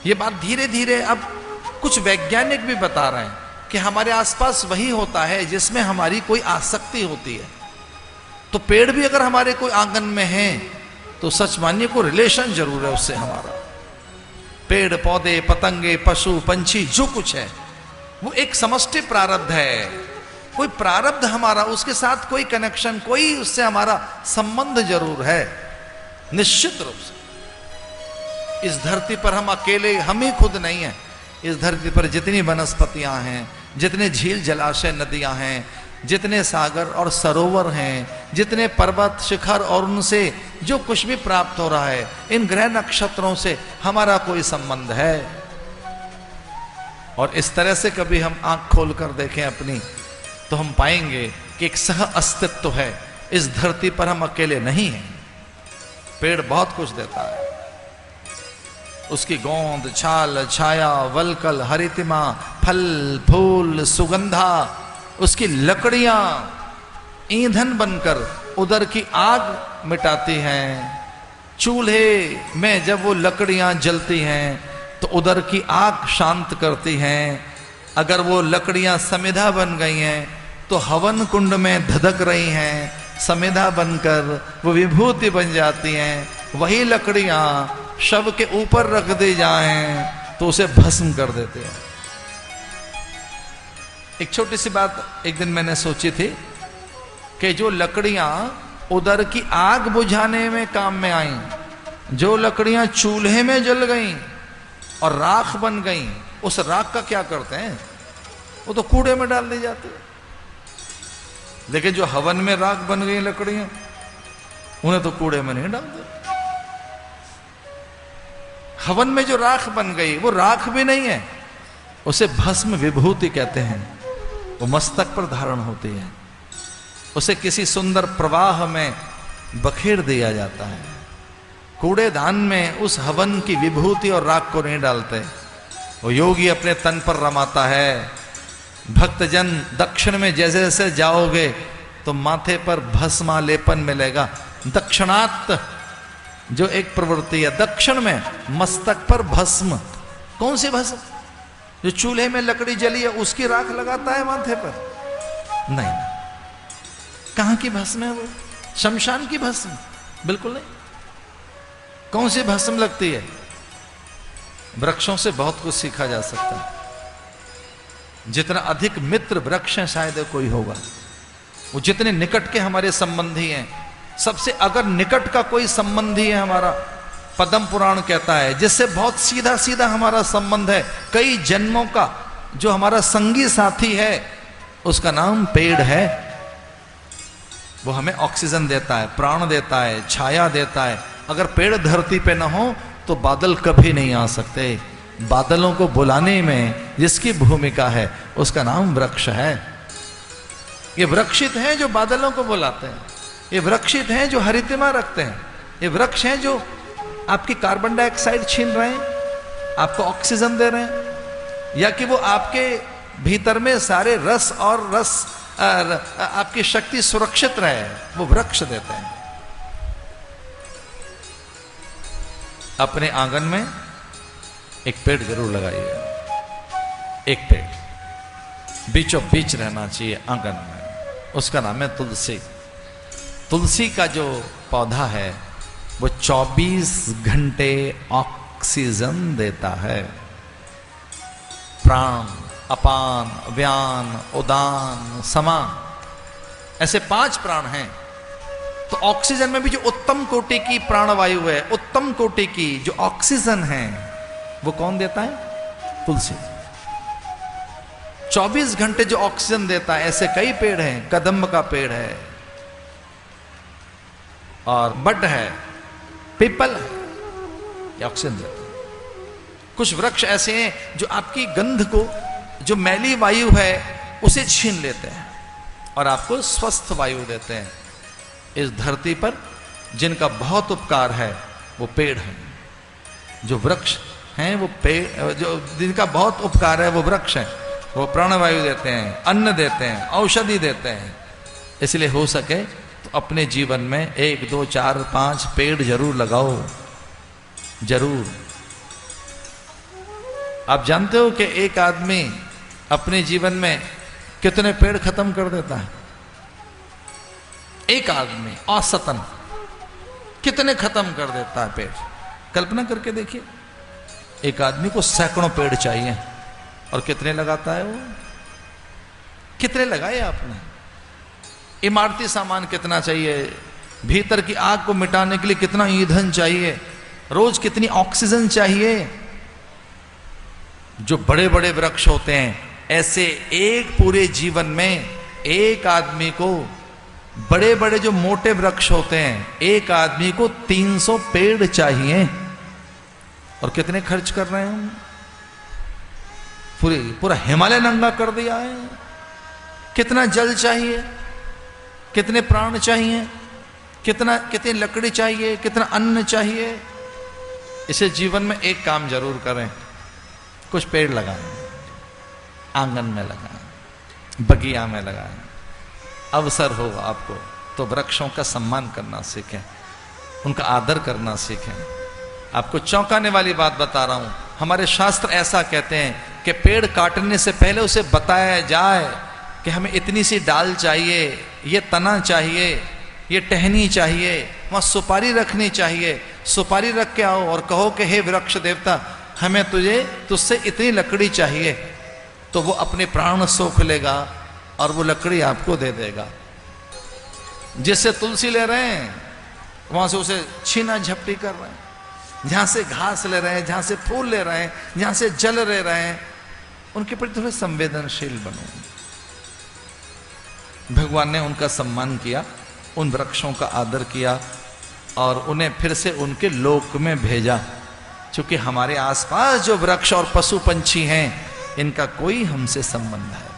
ये बात धीरे धीरे अब कुछ वैज्ञानिक भी बता रहे हैं कि हमारे आसपास वही होता है जिसमें हमारी कोई आसक्ति होती है। तो पेड़ भी अगर हमारे कोई आंगन में है तो सच मानिए को रिलेशन जरूर है उससे हमारा। पेड़ पौधे पतंगे पशु पंछी जो कुछ है वो एक समष्टि प्रारब्ध है। कोई प्रारब्ध हमारा उसके साथ कोई कनेक्शन, कोई उससे हमारा संबंध जरूर है निश्चित रूप से। इस धरती पर हम अकेले, हम ही खुद नहीं है। इस धरती पर जितनी वनस्पतियां हैं, जितने झील जलाशय नदियां हैं, जितने सागर और सरोवर हैं, जितने पर्वत शिखर और उनसे जो कुछ भी प्राप्त हो रहा है, इन ग्रह नक्षत्रों से हमारा कोई संबंध है। और इस तरह से कभी हम आंख खोल कर देखें अपनी, तो हम पाएंगे कि एक सह अस्तित्व है। इस धरती पर हम अकेले नहीं हैं। पेड़ बहुत कुछ देता है। उसकी गोंद, छाल, छाया, वलकल, हरितिमा, फल फूल, सुगंधा, उसकी लकड़ियां ईंधन बनकर उधर की आग मिटाती हैं। चूल्हे में जब वो लकड़ियां जलती हैं तो उधर की आग शांत करती हैं। अगर वो लकड़ियां समिधा बन गई हैं तो हवन कुंड में धधक रही हैं, समिधा बनकर वो विभूति बन जाती हैं। वही लकड़ियां शव के ऊपर रख दी जाएं तो उसे भस्म कर देते हैं। एक छोटी सी बात एक दिन मैंने सोची थी कि जो लकड़ियां उधर की आग बुझाने में काम में आई, जो लकड़ियां चूल्हे में जल गईं और राख बन गईं, उस राख का क्या करते हैं? वो तो कूड़े में डाल दी जाती है। लेकिन जो हवन में राख बन गई लकड़ियां, उन्हें तो कूड़े में नहीं डालते। हवन में जो राख बन गई वो राख भी नहीं है, उसे भस्म विभूति कहते हैं। वो मस्तक पर धारण होती है, उसे किसी सुंदर प्रवाह में बखेर दिया जाता है। कूड़ेदान में उस हवन की विभूति और राख को नहीं डालते। वो योगी अपने तन पर रमाता है। भक्तजन दक्षिण में जैसे जैसे जाओगे तो माथे पर भस्मालेपन मिलेगा। दक्षिणात्त जो एक प्रवृत्ति है, दक्षिण में मस्तक पर भस्म। कौन सी भस्म? जो चूल्हे में लकड़ी जली है उसकी राख लगाता है माथे पर? नहीं। कहां की भस्म है वो? शमशान की भस्म? बिल्कुल नहीं। कौन सी भस्म लगती है? वृक्षों से बहुत कुछ सीखा जा सकता है। जितना अधिक मित्र वृक्ष है शायद कोई होगा, वो जितने निकट के हमारे संबंधी हैं। सबसे अगर निकट का कोई संबंधी है हमारा, पद्म पुराण कहता है, जिससे बहुत सीधा सीधा हमारा संबंध है, कई जन्मों का जो हमारा संगी साथी है, उसका नाम पेड़ है। वो हमें ऑक्सीजन देता है, प्राण देता है, छाया देता है। अगर पेड़ धरती पे ना हो तो बादल कभी नहीं आ सकते। बादलों को बुलाने में जिसकी भूमिका है उसका नाम वृक्ष है। ये वृक्षित हैं जो बादलों को बुलाते हैं। ये वृक्षित हैं जो हरितिमा रखते हैं। ये वृक्ष हैं जो आपकी कार्बन डाइऑक्साइड छीन रहे हैं, आपको ऑक्सीजन दे रहे हैं, या कि वो आपके भीतर में सारे रस और रस आपकी शक्ति सुरक्षित रहे, वो वृक्ष देते हैं। अपने आंगन में एक पेड़ जरूर लगाइए। एक पेड़ बीचों बीच रहना चाहिए आंगन में। उसका नाम है तुलसी। तुलसी का जो पौधा है वो 24 घंटे ऑक्सीजन देता है। प्राण, अपान, व्यान, उदान, समान, ऐसे 5 प्राण हैं। तो ऑक्सीजन में भी जो उत्तम कोटि की प्राणवायु है, उत्तम कोटि की जो ऑक्सीजन है, वो कौन देता है? तुलसी। 24 घंटे जो ऑक्सीजन देता है। ऐसे कई पेड़ हैं। कदम्ब का पेड़ है और बड है, पीपल है, ये ऑक्सीजन देता है। कुछ वृक्ष ऐसे हैं जो आपकी गंध को, जो मैली वायु है उसे छीन लेते हैं और आपको स्वस्थ वायु देते हैं। इस धरती पर जिनका बहुत उपकार है वो पेड़ हैं। जो वृक्ष हैं वो पेड़, जो जिनका बहुत उपकार है वो वृक्ष हैं। वो प्राणवायु देते हैं, अन्न देते हैं, औषधि देते हैं। इसलिए हो सके तो अपने जीवन में 1, 2, 4, 5 पेड़ जरूर लगाओ, जरूर। आप जानते हो कि एक आदमी अपने जीवन में कितने पेड़ खत्म कर देता है? एक आदमी औसतन कितने खत्म कर देता है पेड़? कल्पना करके देखिए, एक आदमी को सैकड़ों पेड़ चाहिए और कितने लगाता है वो? कितने लगाए आपने? इमारती सामान कितना चाहिए? भीतर की आग को मिटाने के लिए कितना ईंधन चाहिए? रोज कितनी ऑक्सीजन चाहिए? जो बड़े बड़े वृक्ष होते हैं, ऐसे एक पूरे जीवन में एक आदमी को, बड़े बड़े जो मोटे वृक्ष होते हैं, एक आदमी को 300 पेड़ चाहिए। और कितने खर्च कर रहे हैं हम? पूरा हिमालय नंगा कर दिया है। कितना जल चाहिए, कितने प्राण चाहिए, कितनी लकड़ी चाहिए, कितना अन्न चाहिए। इसे जीवन में एक काम जरूर करें, कुछ पेड़ लगाएं, आंगन में लगाएं, बगिया में लगाएं। अवसर हो आपको तो वृक्षों का सम्मान करना सीखें, उनका आदर करना सीखें। आपको चौंकाने वाली बात बता रहा हूं, हमारे शास्त्र ऐसा कहते हैं कि पेड़ काटने से पहले उसे बताया जाए कि हमें इतनी सी डाल चाहिए, ये तना चाहिए, ये टहनी चाहिए, वहां सुपारी रखनी चाहिए। सुपारी रख के आओ और कहो कि हे वृक्ष देवता, हमें तुझसे इतनी लकड़ी चाहिए, तो वो अपने प्राण सोख लेगा और वो लकड़ी आपको दे देगा। जिससे तुलसी ले रहे हैं वहां से उसे छीना झपटी कर रहे हैं, जहां से घास ले रहे हैं, जहां से फूल ले रहे हैं, जहां से जल ले रहे हैं, उनके प्रति थोड़े संवेदनशील बनो। भगवान ने उनका सम्मान किया, उन वृक्षों का आदर किया और उन्हें फिर से उनके लोक में भेजा। क्योंकि हमारे आसपास जो वृक्ष और पशु पंछी हैं, इनका कोई हमसे संबंध है।